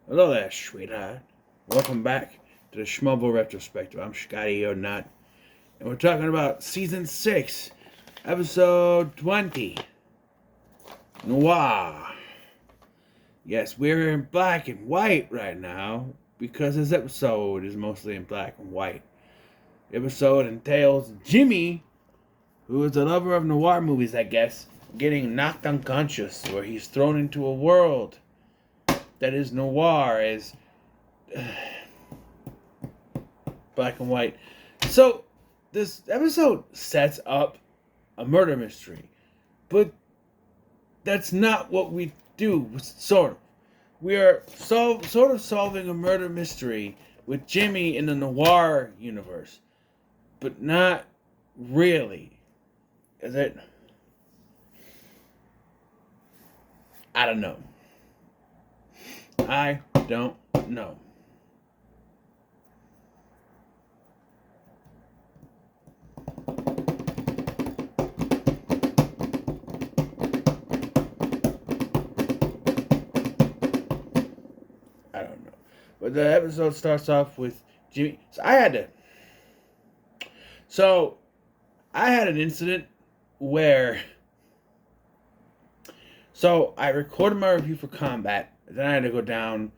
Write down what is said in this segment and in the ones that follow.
Hello there, sweetheart. Welcome back to the Smallville Retrospective. I'm Scotty or not, and we're talking about Season 6, Episode 20, Noir. Yes, we're in black and white right now because this episode is mostly in black and white. The episode entails Jimmy, who is a lover of noir movies, I guess, getting knocked unconscious, where he's thrown into a world that is noir, as black and white. So, this episode sets up a murder mystery, but that's not what we do, sort of. We are sort of solving a murder mystery with Jimmy in the noir universe, but not really. Is it? I don't know. I don't know. I don't know. But the episode starts off with Jimmy. So I had an incident where. So I recorded my review for Combat. Then I had to go down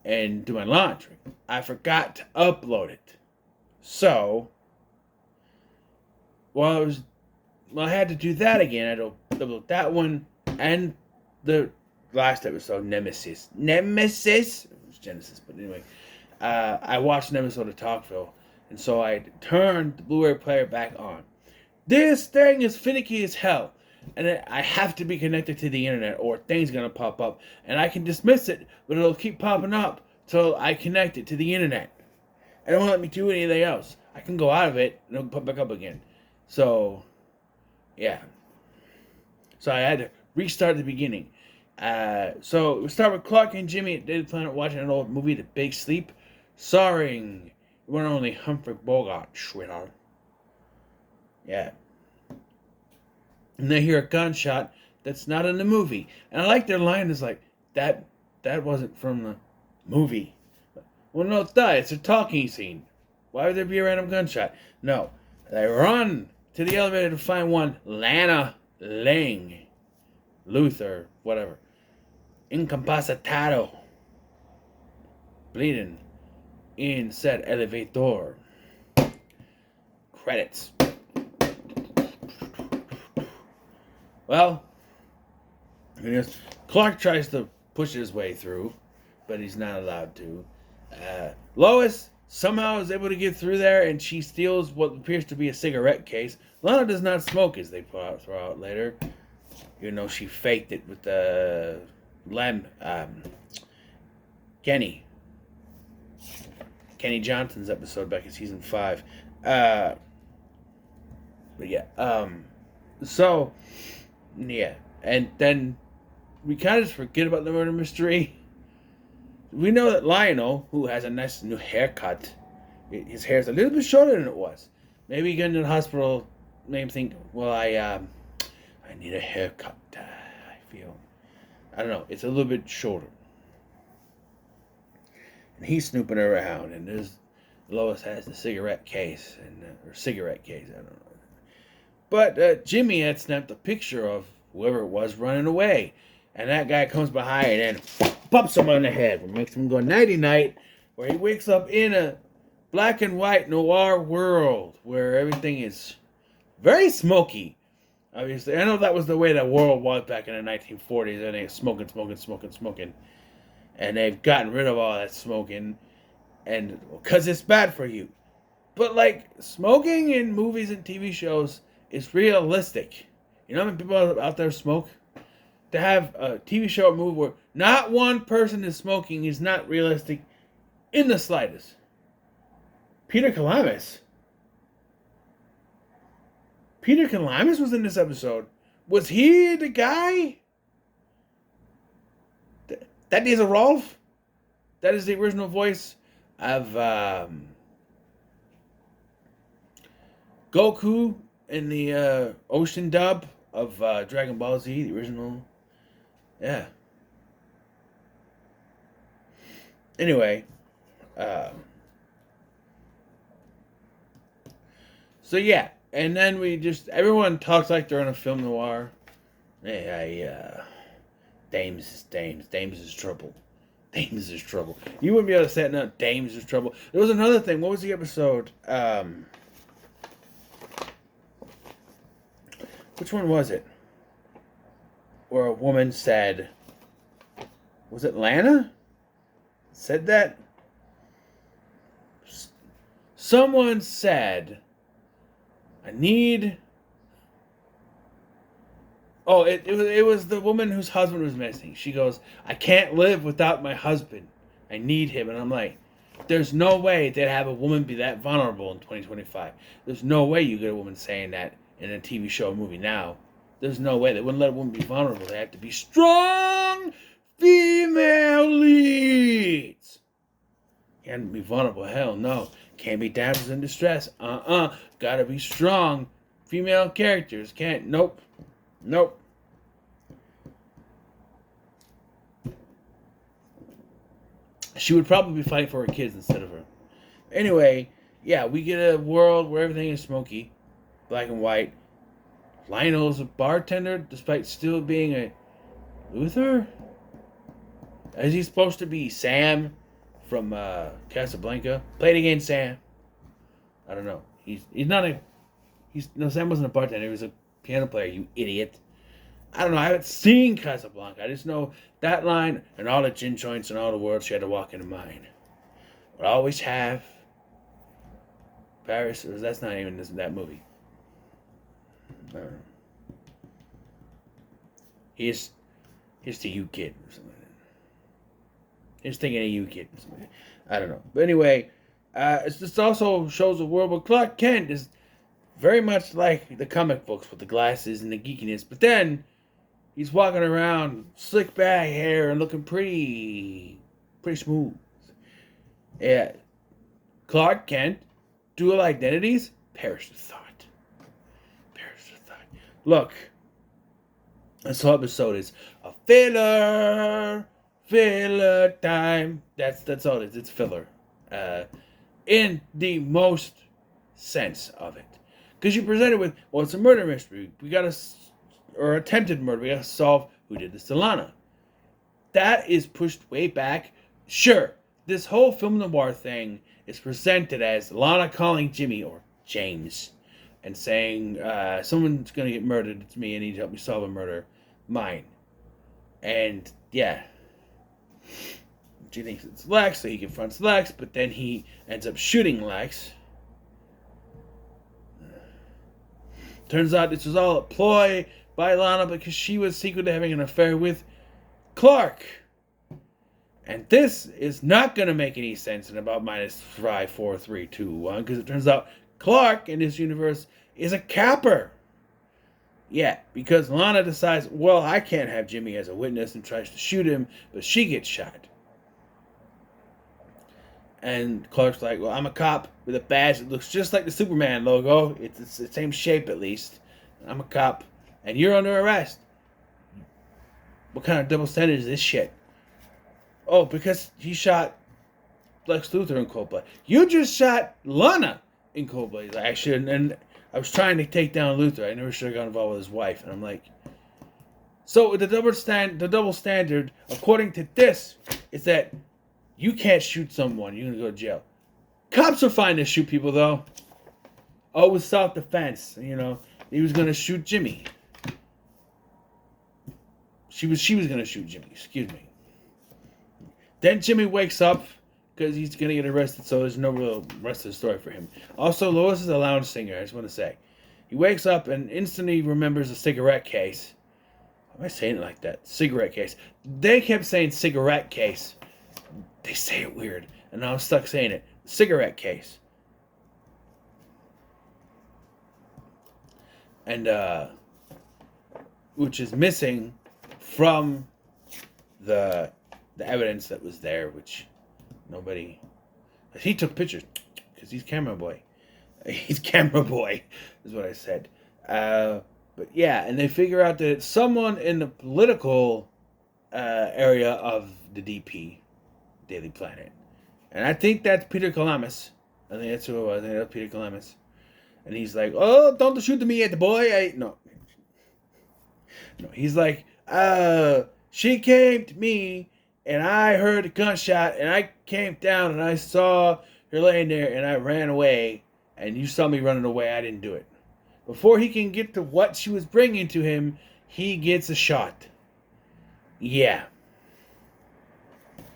and do my laundry. I forgot to upload it. So I had to do that again. I had to upload that one and the last episode, Nemesis. It was Genesis, but anyway. I watched an episode of Talkville, and so I turned the Blu-ray player back on. This thing is finicky as hell, and I have to be connected to the internet, or things gonna pop up, and I can dismiss it, but it'll keep popping up till I connect it to the internet. And it won't let me do anything else. I can go out of it, and it'll pop back up again. So, yeah. So I had to restart the beginning. So we start with Clark and Jimmy at Daily Planet watching an old movie, The Big Sleep, starring one and only Humphrey Bogart, sweetheart. Yeah. And they hear a gunshot that's not in the movie. And I like their line is like, that wasn't from the movie. Well, no, it's a talking scene. Why would there be a random gunshot? No. They run to the elevator to find one Lana Lang. Luther, whatever. Incapacitado. Bleeding in said elevator. Credits. Well, Clark tries to push his way through, but he's not allowed to. Lois somehow is able to get through there, and she steals what appears to be a cigarette case. Lana does not smoke, as they throw out later. You know, she faked it with the Kenny Johnson's episode back in season 5. But yeah, so yeah, and then we kind of just forget about the murder mystery. We know that Lionel, who has a nice new haircut, his hair's a little bit shorter than it was. Maybe getting to the hospital made him think, well, I need a haircut. I don't know, it's a little bit shorter. And he's snooping around, and Lois has the cigarette case, or cigarette case, I don't know. But Jimmy had snapped a picture of whoever it was running away. And that guy comes behind and pops him on the head, and makes him go nighty-night, where he wakes up in a black and white noir world, where everything is very smoky. Obviously, I know that was the way the world was back in the 1940s, and they were smoking. And they've gotten rid of all that smoking, and because it's bad for you. But, like, smoking in movies and TV shows is realistic. You know how many people out there smoke? To have a TV show or movie where not one person is smoking is not realistic in the slightest. Peter Kalamis was in this episode. Was he the guy? That is a Rolf? That is the original voice of Goku in the ocean dub of Dragon Ball Z, the original. Yeah. Anyway, um, so yeah, and then everyone talks like they're in a film noir. Hey, Dames is trouble. Dames is trouble. You wouldn't be able to say it now. Dames is trouble. There was another thing. What was the episode? Which one was it? Where a woman said, was it Lana? Said that? Someone said, I need... Oh, it was the woman whose husband was missing. She goes, I can't live without my husband. I need him. And I'm like, there's no way they'd have a woman be that vulnerable in 2025. There's no way you get a woman saying that in a TV show or movie now. There's no way. They wouldn't let a woman be vulnerable. They have to be strong female leads. Can't be vulnerable. Hell no. Can't be damsels in distress. Gotta be strong female characters. Can't. Nope. She would probably be fighting for her kids instead of her. Anyway, yeah, we get a world where everything is smoky, black and white. Lionel's a bartender, despite still being a Luther? Is he supposed to be Sam from Casablanca? Play it again, Sam. I don't know. He's not a... No, Sam wasn't a bartender. He was a piano player, you idiot. I don't know. I haven't seen Casablanca. I just know that line and all the gin joints and all the words she had to walk into mine. But I always have. Paris, or that's not even that movie. Here's to you, kid, or something like that. Here's thinking of you, kid, or something like that. I don't know. But anyway, this also shows a world where Clark Kent is very much like the comic books with the glasses and the geekiness. But then he's walking around, slick back hair, and looking pretty smooth. Yeah. Clark Kent, dual identities, perish the thought. Look, this whole episode is a filler time. That's all it is. It's filler. In the most sense of it. Because you presented with, well, it's a murder mystery. Or attempted murder. We gotta solve who did this to Lana. That is pushed way back. Sure, this whole film noir thing is presented as Lana calling Jimmy, or James, and saying, someone's gonna get murdered. It's me. I need to help me solve a murder. Mine. And, yeah. She thinks it's Lex, so he confronts Lex, but then he ends up shooting Lex. Turns out this was all a ploy by Lana because she was secretly having an affair with Clark. And this is not going to make any sense in about -5, 4, 3, 2, 1, because it turns out Clark in this universe is a capper. Yeah, because Lana decides, well, I can't have Jimmy as a witness, and tries to shoot him, but she gets shot. And Clark's like, well, I'm a cop with a badge that looks just like the Superman logo. It's the same shape, at least. I'm a cop, and you're under arrest. What kind of double standard is this shit? Oh, because he shot Lex Luthor in cold blood. You just shot Lana in cold blood. He's like, I shouldn't. And I was trying to take down Luthor. I never should have got involved with his wife. And I'm like, so the double standard, according to this, is that you can't shoot someone. You're going to go to jail. Cops are fine to shoot people, though. Oh, it was self-defense. You know, he was going to shoot Jimmy. She was going to shoot Jimmy. Excuse me. Then Jimmy wakes up because he's going to get arrested, so there's no real rest of the story for him. Also, Lois is a lounge singer, I just want to say. He wakes up and instantly remembers a cigarette case. Why am I saying it like that? Cigarette case. They kept saying cigarette case. They say it weird, and I was stuck saying it. Cigarette case. And, which is missing from the evidence that was there, which nobody... He took pictures, because he's camera boy. He's camera boy, is what I said. But yeah, and they figure out that it's someone in the political area of the DP. Daily Planet. And I think that's Peter Kalamis. I think that's who it was. I think that was Peter Kalamis. And he's like, oh, don't shoot me at the boy. No, he's like, she came to me, and I heard a gunshot, and I came down, and I saw her laying there, and I ran away, and you saw me running away. I didn't do it. Before he can get to what she was bringing to him, he gets a shot. Yeah.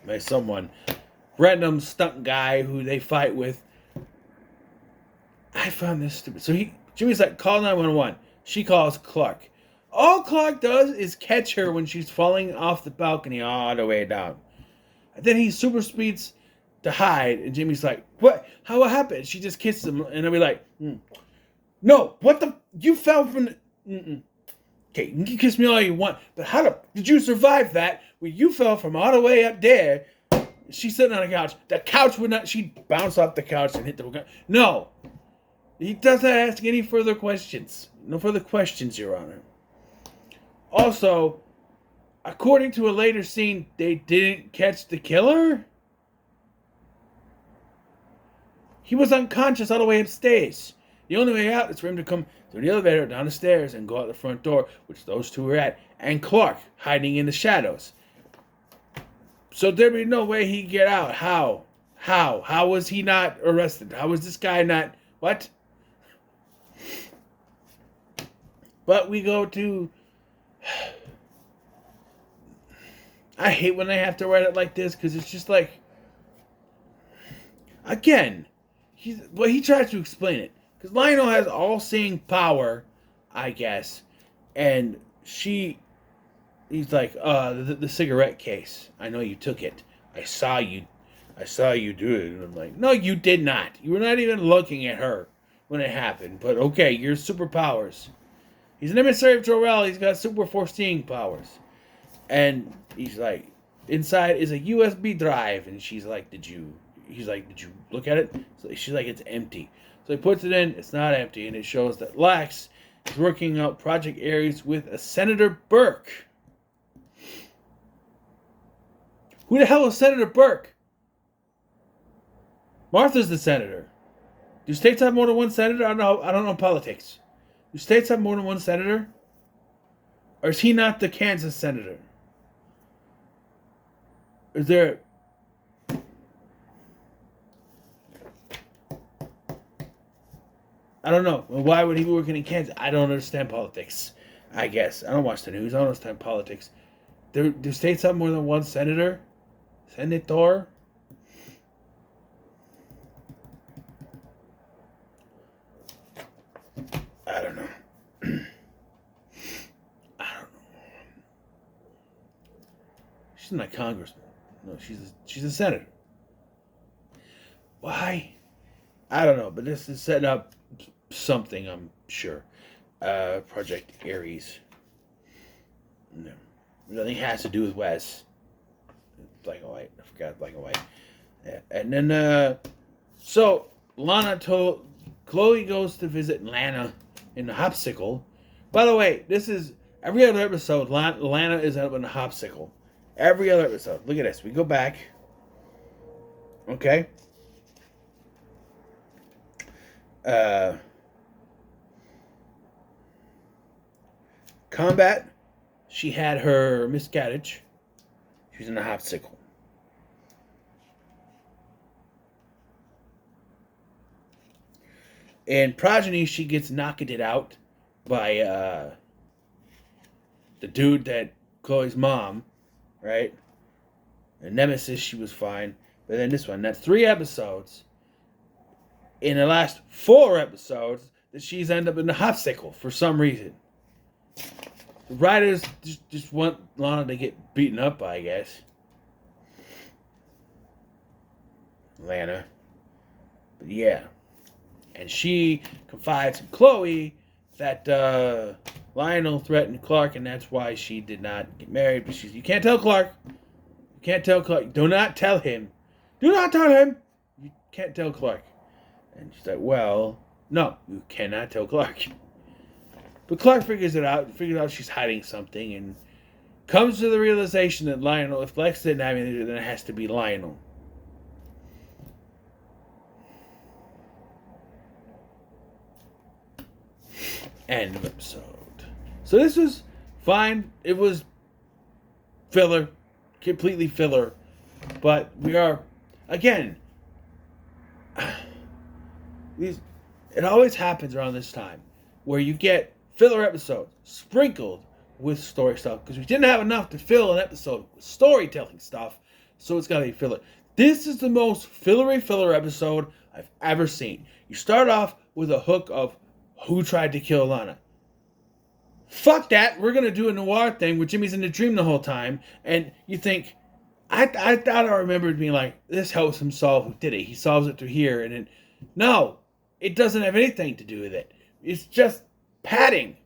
By someone. Random stunt guy who they fight with. I found this stupid. So Jimmy's like, call 911. She calls Clark. All Clark does is catch her when she's falling off the balcony all the way down. And then he super speeds to hide. And Jimmy's like, what? How it happened? She just kissed him. And I'll be like, no, what the? You fell from the... Okay, you can kiss me all you want. But did you survive that? When you fell from all the way up there. She's sitting on a couch. The couch would not... She'd bounce off the couch and hit the... No. He doesn't ask any further questions. No further questions, Your Honor. Also, according to a later scene, they didn't catch the killer? He was unconscious all the way upstairs. The only way out is for him to come through the elevator, down the stairs, and go out the front door, which those two were at, and Clark hiding in the shadows. So there'd be no way he'd get out. How? How was he not arrested? How was this guy not... What? But we go to... I hate when they have to write it like this, because it's just like... Again, he tries to explain it. Because Lionel has all-seeing power, I guess. And he's like, the cigarette case. I know you took it. I saw you do it. And I'm like, no, you did not. You were not even looking at her when it happened. But okay, your superpowers. He's an emissary of Jor-El. He's got super foreseeing powers. And he's like, inside is a USB drive. And he's like, did you look at it? So she's like, it's empty. So he puts it in. It's not empty. And it shows that Lex is working out Project Ares with a Senator Burke. Who the hell is Senator Burke? Martha's the senator. Do states have more than one senator? I don't know politics. Do states have more than one senator? Or is he not the Kansas senator? Is there... I don't know. Why would he be working in Kansas? I don't understand politics. I guess. I don't watch the news. I don't understand politics. Do states have more than one senator? Senator? I don't know. I don't know. She's not a congressman. No, she's a senator. Why? I don't know. But this is setting up something, I'm sure. Project Ares. No. Nothing has to do with Wes. Black and white. I forgot black and white. Yeah. And then, so Lana told Chloe goes to visit Lana in the hopsicle. By the way, this is every other episode. Lana is up in the hopsicle. Every other episode. Look at this. We go back. Okay. Combat. She had her miscarriage. She was in a hopsicle. In Progeny, she gets knocked it out by the dude that Chloe's mom, right? And Nemesis, she was fine. But then this one, that's 3 episodes. In the last 4 episodes, that she's ended up in the hopsicle for some reason. The writers just want Lana to get beaten up, I guess. Lana. But yeah. And she confides in Chloe that Lionel threatened Clark, and that's why she did not get married. But you can't tell Clark. You can't tell Clark. Do not tell him. Do not tell him. You can't tell Clark. And she's like, well, no, you cannot tell Clark. But Clark figures it out. Figures out she's hiding something, and comes to the realization that Lionel, if Lex didn't have anything to do, then it has to be Lionel. End of episode. So this was fine. It was filler. Completely filler. But we are, again, it always happens around this time where you get filler episodes sprinkled with story stuff because we didn't have enough to fill an episode with storytelling stuff, so it's got to be filler. This is the most filler episode I've ever seen. You start off with a hook of who tried to kill Lana. Fuck that, we're going to do a Noir thing where Jimmy's in the dream the whole time, and you think, I thought I remembered being like, this helps him solve who did it. He solves it through here, and no, it doesn't have anything to do with it. It's just padding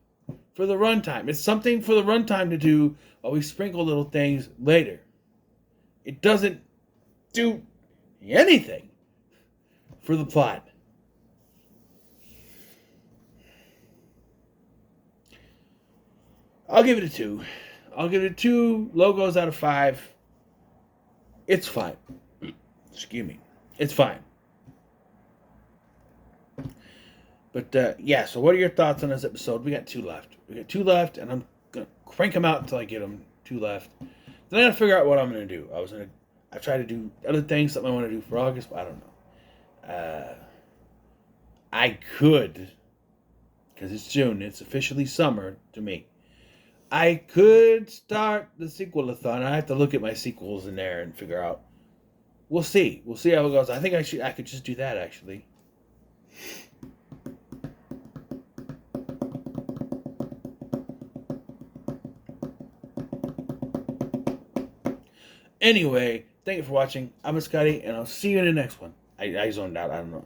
for the runtime. It's something for the runtime to do while we sprinkle little things later. It doesn't do anything for the plot. I'll give it a 2. I'll give it 2 logos out of 5. It's fine. Excuse me. It's fine. But, yeah, so what are your thoughts on this episode? We got 2 left. And I'm going to crank them out until I get them 2 left. Then I got to figure out what I'm going to do. I try to do other things, something I want to do for August, but I don't know. I could, because it's June, it's officially summer to me. I could start the sequel-a-thon. I have to look at my sequels in there and figure out. We'll see. We'll see how it goes. I think I could just do that, actually. Anyway, thank you for watching. I'm Scotty, and I'll see you in the next one. I zoned out. I don't know.